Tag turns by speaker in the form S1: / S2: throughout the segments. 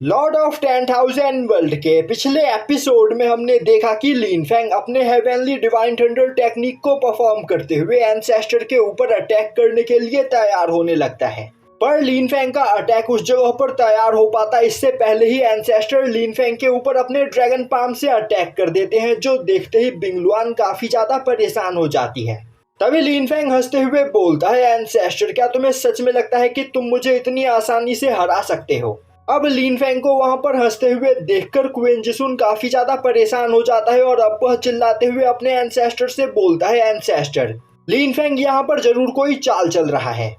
S1: Lord of 10,000 world के पिछले episode में हमने देखा कि लिन फैंग अपने हेवनली डिवाइन थंडर टेक्निक को परफॉर्म करते हुए एंसेस्टर के ऊपर अटैक करने के लिए तैयार होने लगता है। पर लिन फैंग का अटैक उस जगह पर तैयार हो पाता इससे पहले ही एंसेस्टर लिन फैंग के ऊपर अपने ड्रैगन पाम से अटैक कर देते हैं, जो देखते ही बिंगलुआन काफी ज्यादा परेशान हो जाती है। तभी लिन फैंग हंसते हुए बोलता है, एंसेस्टर क्या तुम्हें सच में लगता है कि तुम मुझे इतनी आसानी से हरा सकते हो? अब लिन फैंग को वहां पर हंसते हुए देखकर क्वीन जिसुन काफी ज्यादा परेशान हो जाता है और अब वह चिल्लाते हुए अपने एंसेस्टर से बोलता है, एंसेस्टर लिन फैंग यहाँ पर जरूर कोई चाल चल रहा है।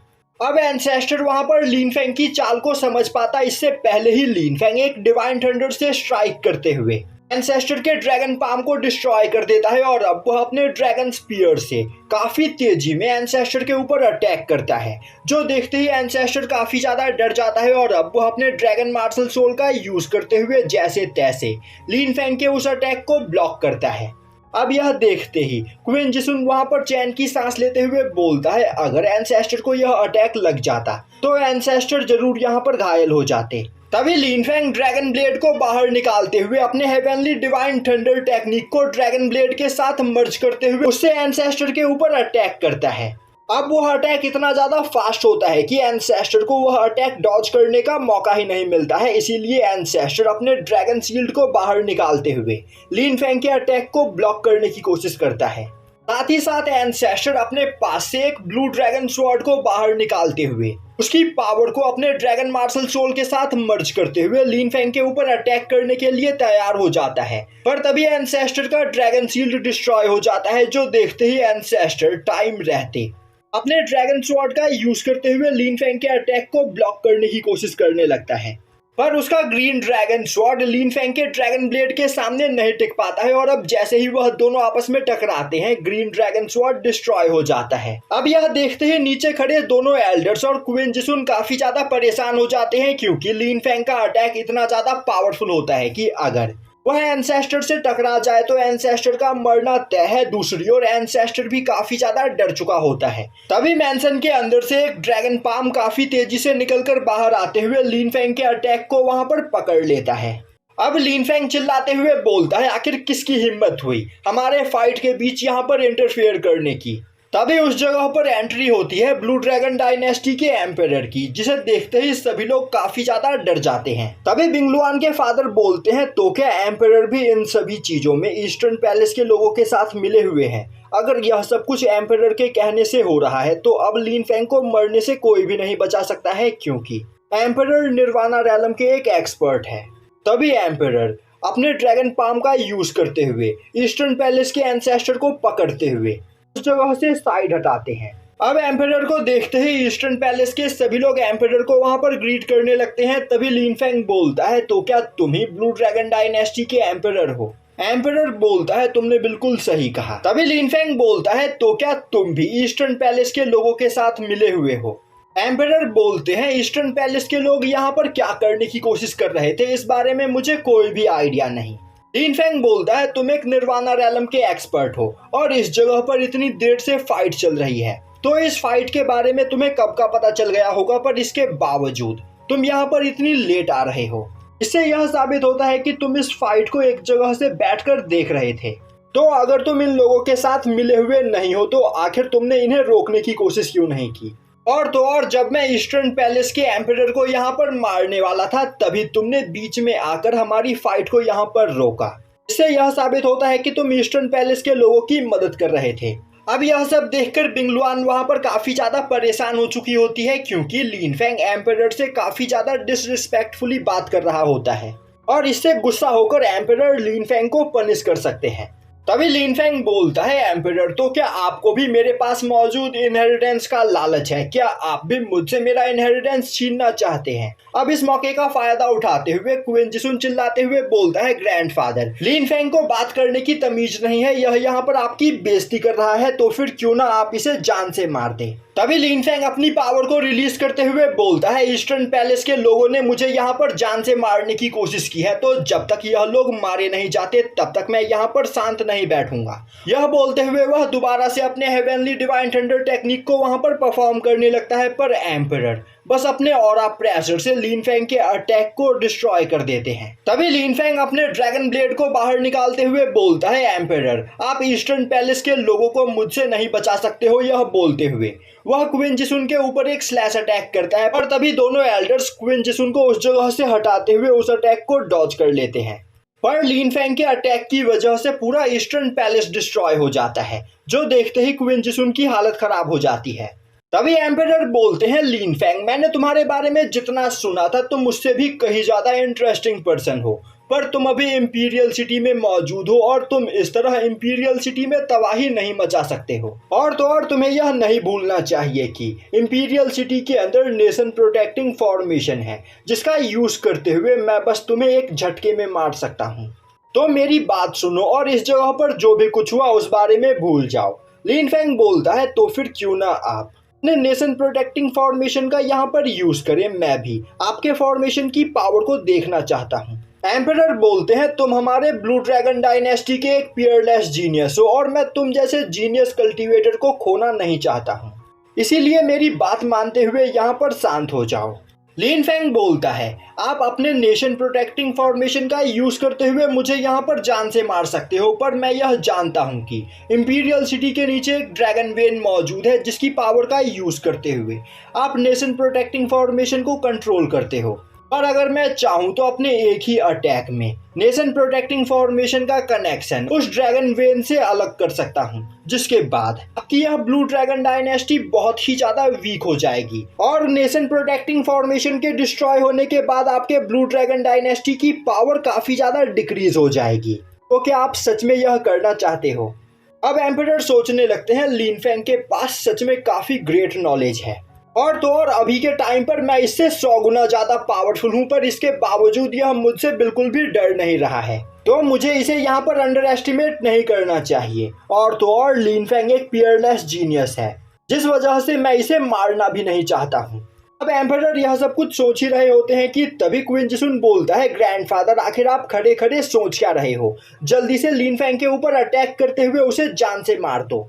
S1: अब एंसेस्टर वहां पर लिन फैंग की चाल को समझ पाता इससे पहले ही लिन फैंग एक डिवाइन थंडर से स्ट्राइक करते हुए एंसेस्टर के ड्रैगन पाम को डिस्ट्रॉय कर देता है और अब वह अपने ड्रैगन स्पीयर से काफी तेजी में एंसेस्टर के ऊपर अटैक करता है, जो देखते ही एंसेस्टर काफी ज्यादा डर जाता है और अब वह अपने ड्रैगन मार्शल सोल का यूज करते हुए जैसे तैसे लिन फैंग के उस अटैक को ब्लॉक करता है। अब यह देखते ही क्वीन जिसुन वहां पर चैन की सांस लेते हुए बोलता है, अगर एंसेस्टर को यह अटैक लग जाता तो एंसेस्टर जरूर यहाँ पर घायल हो जाते। तभी लिन फैंग ड्रैगन ब्लेड को बाहर निकालते हुए अपने हेवनली डिवाइन थंडर टेक्निक को ड्रैगन ब्लेड के साथ मर्ज करते हुए उससे एंसेस्टर के ऊपर अटैक करता है। अब वह अटैक इतना ज्यादा फास्ट होता है कि एंसेस्टर को वह अटैक डॉज करने का मौका ही नहीं मिलता है, इसीलिए एंसेस्टर अपने ड्रैगन शील्ड को बाहर निकालते हुए लिन फैंग के अटैक को ब्लॉक करने की कोशिश करता है। साथ ही साथ एंसेस्टर अपने पास से एक ब्लू ड्रैगन स्वॉर्ड को बाहर निकालते हुए उसकी पावर को अपने ड्रैगन मार्शल सोल के साथ मर्ज करते हुए लिन फैंग के ऊपर अटैक करने के लिए तैयार हो जाता है। पर तभी एंसेस्टर का ड्रैगन शील्ड डिस्ट्रॉय हो जाता है, जो देखते ही एंसेस्टर टाइम रहते अपने ड्रैगन स्वॉर्ड का यूज करते हुए लिन फैंग के अटैक को ब्लॉक करने की कोशिश करने लगता है। पर उसका ग्रीन ड्रैगन स्वॉर्ड लिन फैंग के ड्रैगन ब्लेड के सामने नहीं टिक पाता है और अब जैसे ही वह दोनों आपस में टकराते हैं ग्रीन ड्रैगन स्वॉर्ड डिस्ट्रॉय हो जाता है। अब यह देखते ही नीचे खड़े दोनों एल्डर्स और क्वीन जिसुन काफी ज्यादा परेशान हो जाते हैं, क्योंकि लिन फैंग का अटैक इतना ज्यादा पावरफुल होता है कि अगर वह एंसेस्टर से टकरा जाए तो एंसेस्टर का मरना तय है। दूसरी ओर एंसेस्टर भी काफी ज्यादा डर चुका होता है। तभी मैंसन के अंदर से एक ड्रैगन पाम काफी तेजी से निकलकर बाहर आते हुए लिन फैंग के अटैक को वहां पर पकड़ लेता है। अब लिन फैंग चिल्लाते हुए बोलता है, आखिर किसकी हिम्मत हुई हमारे फाइट के बीच यहाँ पर इंटरफेयर करने की? तभी उस जगह पर एंट्री होती है ब्लू ड्रैगन डायनेस्टी के एम्परर की, जिसे देखते ही सभी लोग काफी ज्यादा डर जाते हैं। तभी बिंगलुआन के फादर बोलते हैं, तो क्या एम्परर भी इन सभी चीजों में ईस्टर्न पैलेस के लोगों के साथ मिले हुए हैं? अगर यह सब कुछ एम्परर के कहने से हो रहा है तो अब लिन फैंग को मरने से कोई भी नहीं बचा सकता है, क्योंकि एम्परर निर्वाणा रैलम के एक एक्सपर्ट है। तभी एम्परर अपने ड्रैगन पाम का यूज करते हुए ईस्टर्न पैलेस के एंसेस्टर को पकड़ते हुए उस जगह से साइड हटाते हैं। अब एम्परर को देखते ही ईस्टर्न पैलेस के सभी लोग एम्परर को वहां पर ग्रीट करने लगते हैं। तभी लिन फैंग बोलता है, तो क्या तुम ही ब्लू ड्रैगन डायनेस्टी के एम्परर हो? एम्परर बोलता है, तुमने बिल्कुल सही कहा। तभी लिन फैंग बोलता है, तो क्या तुम भी ईस्टर्न पैलेस के लोगों के साथ मिले हुए हो? एम्परर बोलते हैं, ईस्टर्न पैलेस के लोग यहाँ पर क्या करने की कोशिश कर रहे थे इस बारे में मुझे कोई भी आइडिया नहीं। लिन फैंग बोलता है, तुम एक निर्वाणा रैलम के एक्सपर्ट हो और इस जगह पर इतनी देर से फाइट चल रही है, तो इस फाइट के बारे में तुम्हें कब का पता चल गया होगा, पर इसके बावजूद तुम यहाँ पर इतनी लेट आ रहे हो। इससे यह साबित होता है कि तुम इस फाइट को एक जगह से बैठकर देख रहे थे। तो अगर तुम इन लोगों के साथ मिले हुए नहीं हो तो आखिर तुमने इन्हें रोकने की कोशिश क्यों नहीं की? और तो और जब मैं ईस्टर्न पैलेस के एम्परर को यहाँ पर मारने वाला था तभी तुमने बीच में आकर हमारी फाइट को यहाँ पर रोका। इससे यह साबित होता है कि तुम ईस्टर्न पैलेस के लोगों की मदद कर रहे थे। अब यह सब देखकर बिंगलुआन वहां पर काफी ज्यादा परेशान हो चुकी होती है, क्योंकि लिन फैंग एम्परर से काफी ज्यादा डिसरिस्पेक्टफुली बात कर रहा होता है और इससे गुस्सा होकर एम्परर लिन फैंग को पनिश कर सकते हैं। तभी लिन फैंग बोलता है, एम्परर तो क्या आपको भी मेरे पास मौजूद इनहेरिटेंस का लालच है? क्या आप भी मुझसे मेरा इनहेरिटेंस छीनना चाहते हैं? अब इस मौके का फायदा उठाते हुए क्वीन जिसुन चिल्लाते हुए बोलता है, ग्रैंडफादर लिन फैंग को बात करने की तमीज नहीं है, यह यहाँ पर आपकी बेइज्जती कर रहा है, तो फिर क्यों ना आप इसे जान से मार दें। तभी लिन फैंग अपनी पावर को रिलीज करते हुए बोलता है, ईस्टर्न पैलेस के लोगों ने मुझे यहाँ पर जान से मारने की कोशिश की है, तो जब तक यह लोग मारे नहीं जाते तब तक मैं यहाँ पर शांत नहीं बैठूंगा। यह बोलते हुए वह दोबारा से अपने हेवनली डिवाइन थंडर टेक्निक को वहां पर परफॉर्म करने लगता है, पर एम्परर बस अपने ऑरा प्रेशर से लिन फैंग के अटैक को डिस्ट्रॉय कर देते हैं। तभी लिन फैंग अपने ड्रैगन ब्लेड को बाहर निकालते हुए बोलता है, एम्परर आप ईस्टर्न पैलेस के लोगों को मुझसे नहीं बचा सकते हो। यह बोलते हुए वह क्वीन जिसुन के ऊपर एक स्लैश अटैक करता है, पर तभी दोनों एल्डर्स क्वीन जिसुन को उस जगह से हटाते हुए उस अटैक को डॉज कर लेते हैं। पर लिन फैंग के अटैक की वजह से पूरा ईस्टर्न पैलेस डिस्ट्रॉय हो जाता है, जो देखते ही क्वीन जिसुन की हालत खराब हो जाती है। तभी एम्परर बोलते हैं, लिन फैंग मैंने तुम्हारे बारे में जितना सुना था तुम मुझसे भी कहीं ज्यादा इंटरेस्टिंग पर्सन हो, पर तुम अभी इंपीरियल सिटी में मौजूद हो और तुम इस तरह इंपीरियल सिटी में तबाही नहीं मचा सकते हो। और तो और तुम्हें यह नहीं भूलना चाहिए कि इंपीरियल सिटी के अंदर नेशन प्रोटेक्टिंग फॉर्मेशन है, जिसका यूज करते हुए मैं बस तुम्हें एक झटके में मार सकता हूँ। तो मेरी बात सुनो और इस जगह पर जो भी कुछ हुआ उस बारे में भूल जाओ। लिन फैंग बोलता है, तो फिर क्यों ना आप अपने नेशन प्रोटेक्टिंग फॉर्मेशन का यहाँ पर यूज करें, मैं भी आपके फॉर्मेशन की पावर को देखना चाहता हूँ। एम्परर बोलते हैं, तुम हमारे ब्लू ड्रैगन डायनेस्टी के एक पियरलेस जीनियस हो और मैं तुम जैसे जीनियस कल्टीवेटर को खोना नहीं चाहता हूँ, इसीलिए मेरी बात मानते हुए यहाँ पर शांत हो जाओ। लिन फैंग बोलता है, आप अपने नेशन प्रोटेक्टिंग फॉर्मेशन का यूज करते हुए मुझे यहाँ पर जान से मार सकते हो, पर मैं यह जानता हूँ कि इंपीरियल सिटी के नीचे एक ड्रैगन वेन मौजूद है, जिसकी पावर का यूज करते हुए आप नेशन प्रोटेक्टिंग फॉर्मेशन को कंट्रोल करते हो। और अगर मैं चाहूँ तो अपने एक ही अटैक में नेशन प्रोटेक्टिंग फॉर्मेशन का कनेक्शन उस ड्रैगन वेन से अलग कर सकता हूँ, जिसके बाद आपकी यह ब्लू ड्रैगन डायनेस्टी बहुत ही ज्यादा वीक हो जाएगी और नेशन प्रोटेक्टिंग फॉर्मेशन के डिस्ट्रॉय होने के बाद आपके ब्लू ड्रैगन डायनेस्टी की पावर काफी ज्यादा डिक्रीज हो जाएगी। तो क्या आप सच में यह करना चाहते हो? अब एम्परर सोचने लगते हैं, लिन फैंग के पास सच में काफी ग्रेट नॉलेज है और तो और अभी के टाइम पर मैं इससे 100 गुना ज्यादा पावरफुल हूँ, पर इसके बावजूद यह मुझसे बिल्कुल भी डर नहीं रहा है, तो मुझे इसे यहाँ पर अंडर एस्टिमेट नहीं करना चाहिए। और तो और लिन फैंग एक पियरलेस जीनियस है, जिस वजह से मैं इसे मारना भी नहीं चाहता हूँ। अब एम्परर यह सब कुछ सोच ही रहे होते हैं कि तभी क्वीन जिसुन बोलता है, ग्रैंडफादर आखिर आप खड़े खड़े सोच क्या रहे हो, जल्दी से लिन फैंग के ऊपर अटैक करते हुए उसे जान से मार दो।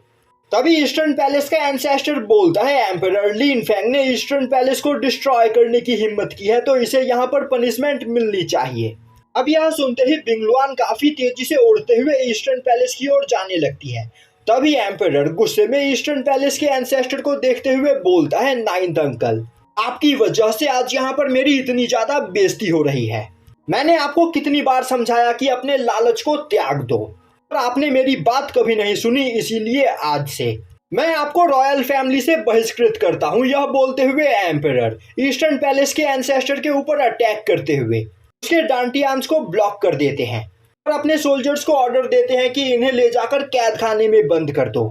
S1: तभी ईस्टर्न पैलेस का एंसेस्टर बोलता है, एम्परर लिन फैंग ने ईस्टर्न पैलेस को डिस्ट्रॉय करने की हिम्मत की है, तो इसे यहाँ पर पनिशमेंट मिलनी चाहिए। अब यह सुनते ही बिंगलुआन काफी तेजी से उड़ते हुए ईस्टर्न पैलेस की ओर जाने लगती है। तभी एम्परर गुस्से में ईस्टर्न पैलेस के एंसेस्टर को देखते हुए बोलता है, नाइन्थ अंकल आपकी वजह से आज यहाँ पर मेरी इतनी ज्यादा बेइज्जती हो रही है। मैंने आपको कितनी बार समझाया कि अपने लालच को त्याग दो, पर आपने मेरी बात कभी नहीं सुनी, इसीलिए आज से मैं आपको रॉयल फैमिली से बहिष्कृत करता हूँ। यह बोलते हुए एम्परर ईस्टर्न पैलेस के एंसेस्टर के ऊपर अटैक करते हुए उसके डांटियान्स को ब्लॉक कर देते हैं और अपने सोल्जर्स को ऑर्डर देते हैं कि इन्हें ले जाकर कैद खाने में बंद कर दो।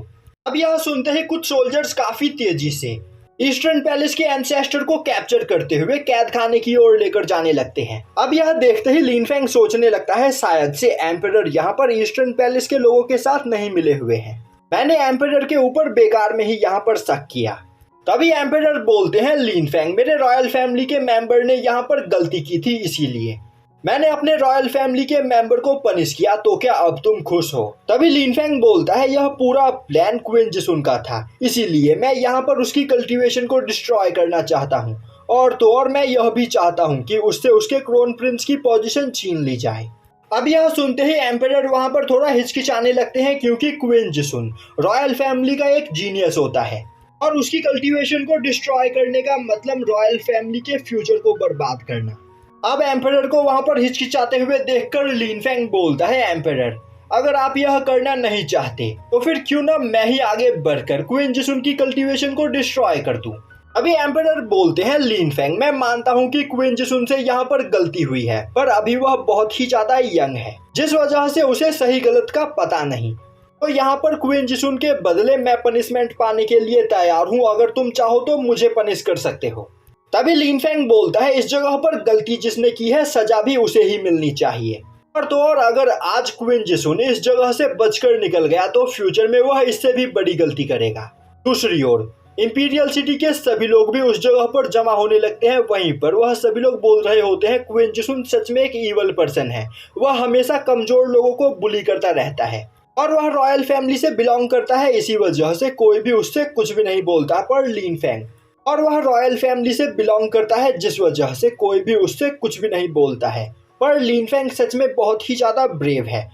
S1: अब यह सुनते ही कुछ सोल्जर्स काफी तेजी से ईस्टर्न पैलेस के एंसेस्टर को कैप्चर करते हुए कैद खाने की ओर लेकर जाने लगते हैं। अब यह देखते ही लिन फैंग सोचने लगता है, शायद से एम्परर यहाँ पर ईस्टर्न पैलेस के लोगों के साथ नहीं मिले हुए हैं, मैंने एम्परर के ऊपर बेकार में ही यहाँ पर शक किया। तभी एम्परर बोलते हैं, लिन फैंग मेरे रॉयल फैमिली के मेंबर ने यहाँ पर गलती की थी, इसीलिए मैंने अपने रॉयल फैमिली के मेंबर को पनिश किया, तो क्या अब तुम खुश हो? तभी लिन फैंग बोलता है, यह पूरा प्लान क्वीन जिसुन का था, इसीलिए मैं यहाँ पर उसकी कल्टीवेशन को डिस्ट्रॉय करना चाहता हूँ और तो और मैं यह भी चाहता हूँ कि उससे उसके क्रोन प्रिंस की पोजीशन छीन ली जाए। अब यह सुनते ही एम्परर वहाँ पर थोड़ा हिचकिचाने लगते हैं, क्योंकि क्वीन जिसुन रॉयल फैमिली का एक जीनियस होता है और उसकी कल्टीवेशन को डिस्ट्रॉय करने का मतलब रॉयल फैमिली के फ्यूचर को बर्बाद करना। अब एम्परर को वहां पर हिचकिचाते हुए देखकर लिन फैंग बोलता है, एम्परर अगर आप यह करना नहीं चाहते तो फिर क्यों ना मैं ही आगे बढ़कर क्वीन जिसुन की कल्टीवेशन को डिस्ट्रॉय कर दूं। अभी एम्परर बोलते हैं, लिन फैंग मैं मानता हूं कि क्वीन जिसुन से यहाँ पर गलती हुई है, पर अभी वह बहुत ही ज्यादा यंग है, जिस वजह से उसे सही गलत का पता नहीं, तो यहाँ पर क्वीन जिसुन के बदले मैं पनिशमेंट पाने के लिए तैयार हूँ, अगर तुम चाहो तो मुझे पनिश कर सकते हो। तभी लिन फैंग बोलता है, इस जगह पर गलती जिसने की है सजा भी उसे ही मिलनी चाहिए, और तो और अगर आज क्वीन जिसुन इस जगह से बचकर निकल गया तो फ्यूचर में वह इससे भी बड़ी गलती करेगा। दूसरी ओर इंपीरियल सिटी के सभी लोग भी उस जगह पर जमा होने लगते हैं। वहीं पर वह सभी लोग बोल रहे होते हैं, क्वीन जिसुन सच में एक ईवल पर्सन है, वह हमेशा कमजोर लोगों को बुली करता रहता है और वह रॉयल फैमिली से बिलोंग करता है, इसी वजह से कोई भी उससे कुछ भी नहीं बोलता। पर लिन फैंग और वह रॉयल फैमिली से बिलोंग करता है, जिस वजह से कोई भी उससे कुछ भी नहीं बोलता है। पर लिन फेंग सच में बहुत ही ज़्यादा ब्रेव है।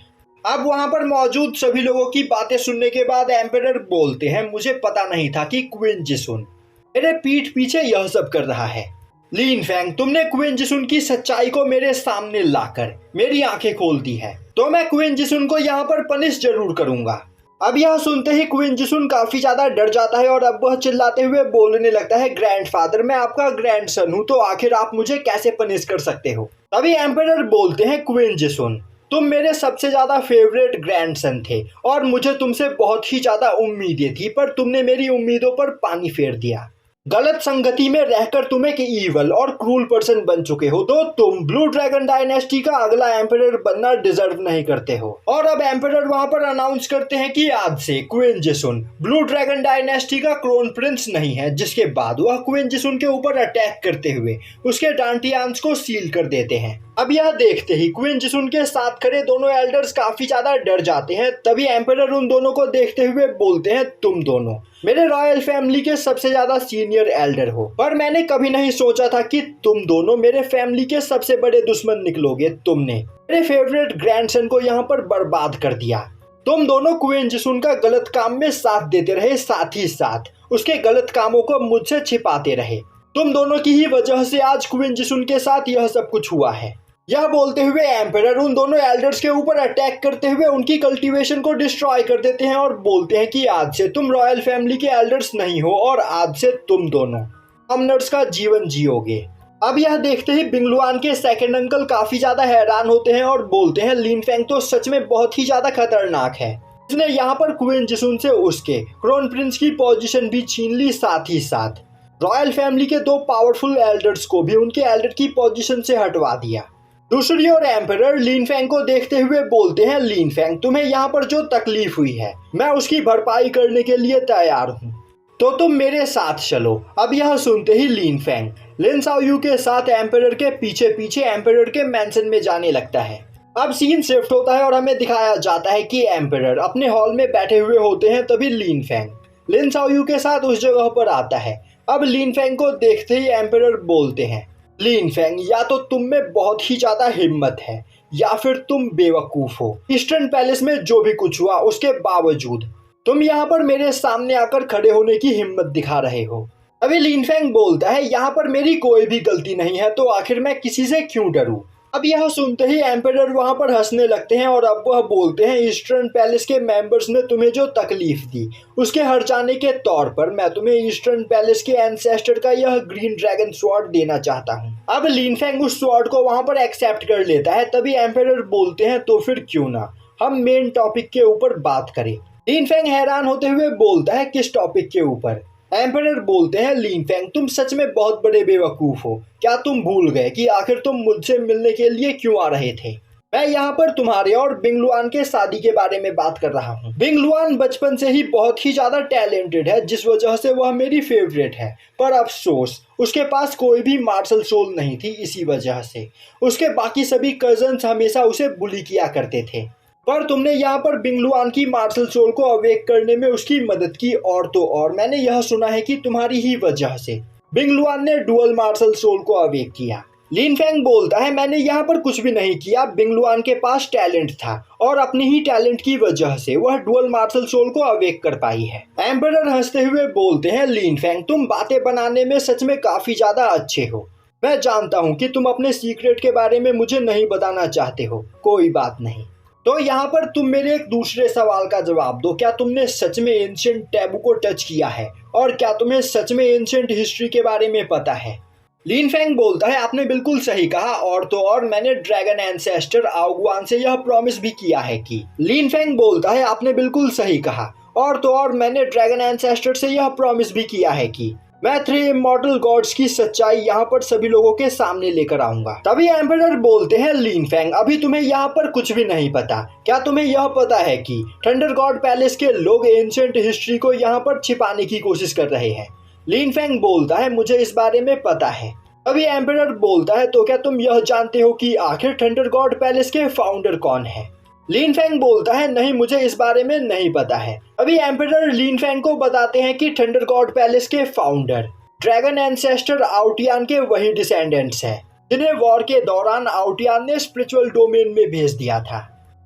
S1: अब वहाँ पर मौजूद सभी लोगों की बातें सुनने के बाद एम्परर बोलते हैं, मुझे पता नहीं था कि क्वीन जिसुन मेरे पीठ पीछे यह सब कर रहा है। लिन फेंग, तुमने क्वीन जिसुन की सच्चाई को मेरे सामने लाकर मेरी आंखें खोल दी है, तो मैं क्वीन जिसुन को यहाँ पर पनिश जरूर करूंगा। अब यह सुनते ही क्वीन जिसुन काफी ज्यादा डर जाता है और अब वह चिल्लाते हुए बोलने लगता है, ग्रैंडफादर, मैं आपका ग्रैंडसन हूँ, तो आखिर आप मुझे कैसे पनिश कर सकते हो। तभी एम्परर बोलते हैं, क्वीन जिसुन, तुम मेरे सबसे ज्यादा फेवरेट ग्रैंडसन थे और मुझे तुमसे बहुत ही ज्यादा उम्मीदें थी, पर तुमने मेरी उम्मीदों पर पानी फेर दिया। गलत संगति में रहकर तुम एक ईवल और क्रूल पर्सन बन चुके हो, तो तुम ब्लू ड्रैगन डायनेस्टी का अगला एम्परर बनना डिजर्व नहीं करते हो। और अब एम्परर वहां पर अनाउंस करते हैं कि आज से क्वीन जिसुन ब्लू ड्रैगन डायनेस्टी का क्रोन प्रिंस नहीं है, जिसके बाद वह क्वीन जिसुन के ऊपर अटैक करते हुए उसके डांटियांस को सील कर देते हैं। अब यह देखते ही क्वीन जिसुन के साथ खड़े दोनों एल्डर्स काफी ज्यादा डर जाते हैं। तभी एम्परर उन दोनों को देखते हुए बोलते हैं, तुम दोनों मेरे रॉयल फैमिली के सबसे ज्यादा सीनियर एल्डर हो, पर मैंने कभी नहीं सोचा था कि तुम दोनों मेरे फैमिली के सबसे बड़े दुश्मन निकलोगे। तुमने मेरे फेवरेट ग्रैंडसन को यहाँ पर बर्बाद कर दिया। तुम दोनों क्वीन जिसुन का गलत काम में साथ देते रहे, साथ ही साथ उसके गलत कामों को मुझसे छिपाते रहे। तुम दोनों की ही वजह से आज क्वीन जिसुन के साथ यह सब कुछ हुआ है। यह बोलते हुए एम्परर उन दोनों एल्डर्स के ऊपर अटैक करते हुए उनकी कल्टीवेशन को डिस्ट्रॉय कर देते हैं और बोलते हैं कि आज से तुम रॉयल फैमिली के एल्डर्स नहीं हो और आज से तुम दोनों कॉमनर्स का जीवन जियोगे। अब यह देखते ही बिंगलुआन के सेकंड अंकल काफी ज्यादा हैरान होते हैं और बोलते हैं, लिन फेंग तो सच में बहुत ही ज्यादा खतरनाक है। इसने यहाँ पर क्वीन जिसुन से उसके क्रोन प्रिंस की पोजीशन भी छीन ली, साथ ही साथ रॉयल फैमिली के दो पावरफुल एल्डर्स को भी उनके एल्डर की पोजीशन से हटवा दिया। दूसरी ओर एम्परर लिन फेंग को देखते हुए बोलते हैं, लिन फेंग, तुम्हें यहाँ पर जो तकलीफ हुई है मैं उसकी भरपाई करने के लिए तैयार हूँ, तो तुम मेरे साथ चलो। अब यह सुनते ही लिन फेंग लिन शाओयू के साथ एम्परर के पीछे पीछे एम्परर के मैंशन में जाने लगता है। अब सीन शिफ्ट होता है और हमें दिखाया जाता है कि एम्परर अपने हॉल में बैठे हुए होते हैं। तभी लिन फेंग लिन शाओयू के साथ उस जगह पर आता है। अब लिन फेंग को देखते ही एम्परर बोलते हैं, लिन फेंग, या तो तुम में बहुत ही ज्यादा हिम्मत है या फिर तुम बेवकूफ हो। ईस्टर्न पैलेस में जो भी कुछ हुआ उसके बावजूद तुम यहाँ पर मेरे सामने आकर खड़े होने की हिम्मत दिखा रहे हो। अभी लिन फेंग बोलता है, यहाँ पर मेरी कोई भी गलती नहीं है, तो आखिर मैं किसी से क्यों डरूं। अब यह सुनते ही एम्परर वहां पर हंसने लगते हैं और अब वह बोलते हैं, ईस्टर्न पैलेस के मेंबर्स ने तुम्हें जो तकलीफ दी उसके हर जाने के तौर पर मैं तुम्हें ईस्टर्न पैलेस के एंसेस्टर का यह ग्रीन ड्रैगन स्वॉर्ड देना चाहता हूँ। अब लिन फेंग उस स्वॉर्ड को वहां पर एक्सेप्ट कर लेता है। तभी एम्परर बोलते हैं, तो फिर क्यों ना हम मेन टॉपिक के ऊपर बात करें। लिन फेंग हैरान होते हुए बोलता है, किस टॉपिक के ऊपर। एम्परर बोलते हैं, लिन फेंग, तुम सच में बहुत बड़े बेवकूफ हो। क्या तुम भूल गए कि आखिर तुम मुझसे मिलने के लिए क्यों आ रहे थे। मैं यहाँ पर तुम्हारे और बिंगलुआन के शादी के बारे में बात कर रहा हूँ। बिंगलुआन बचपन से ही बहुत ही ज्यादा टैलेंटेड है, जिस वजह से वह मेरी फेवरेट है, पर अफसोस उसके पास कोई भी मार्शल सोल नहीं थी। इसी वजह से उसके बाकी सभी कजन्स हमेशा उसे बुली किया करते थे, पर तुमने यहाँ पर बिंगलुआन की मार्शल सोल को अवेक करने में उसकी मदद की। और तो और मैंने यह सुना है कि तुम्हारी ही वजह से बिंगलुआन ने डुअल मार्शल सोल को अवेक किया। लिन फेंग बोलता है, मैंने यहाँ पर कुछ भी नहीं किया। बिंगलुआन के पास टैलेंट था और अपनी ही टैलेंट की वजह से वह डुअल मार्शल सोल को अवेक कर पाई है। एम्परर हंसते हुए बोलते हैं, लिन फेंग, तुम बातें बनाने में सच में काफी ज्यादा अच्छे हो। मैं जानता हूँ कि तुम अपने सीक्रेट के बारे में मुझे नहीं बताना चाहते हो, कोई बात नहीं। तो यहाँ पर तुम मेरे एक दूसरे सवाल का जवाब दो, क्या तुमने सच में एंशिएंट टैबू को टच किया है और क्या तुम्हें सच में एंशिएंट हिस्ट्री के बारे में पता है। लिन फेंग बोलता है, आपने बिल्कुल सही कहा, और तो और मैंने ड्रैगन एंसेस्टर आओगुआन से यह प्रॉमिस भी किया है कि। लिन फेंग बोलता है, आपने बिल्कुल सही कहा, और तो और मैंने ड्रैगन एंसेस्टर से यह प्रॉमिस भी किया है कि मैं 3 इमॉर्टल गॉड्स की सच्चाई यहाँ पर सभी लोगों के सामने लेकर आऊंगा। तभी एम्परर बोलते हैं, लिन फेंग, अभी तुम्हें यहाँ पर कुछ भी नहीं पता। क्या तुम्हें यह पता है कि थंडर गॉड पैलेस के लोग एंशिएंट हिस्ट्री को यहाँ पर छिपाने की कोशिश कर रहे हैं। लिन फेंग बोलता है, मुझे इस बारे में पता है। अभी एम्परर बोलता है, तो क्या तुम यह जानते हो कि आखिर थंडर गॉड पैलेस के फाउंडर कौन है। लिन फेंग बोलता है, नहीं, मुझे इस बारे में नहीं पता है। अभी एम्परर लिन फेंग को बताते हैं कि थंडर गॉड पैलेस के फाउंडर ड्रैगन एंसेस्टर आउटियान के वही डिसेंडेंट्स हैं जिन्हें वॉर के दौरान आउटियान ने स्पिरिचुअल डोमेन में भेज दिया था,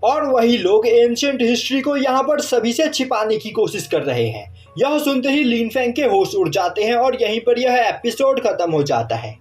S1: और वही लोग एंशिएंट हिस्ट्री को यहाँ पर सभी से छिपाने की कोशिश कर रहे हैं। यह सुनते ही लिन फेंग के होश उड़ जाते हैं और यहीं पर यह एपिसोड खत्म हो जाता है।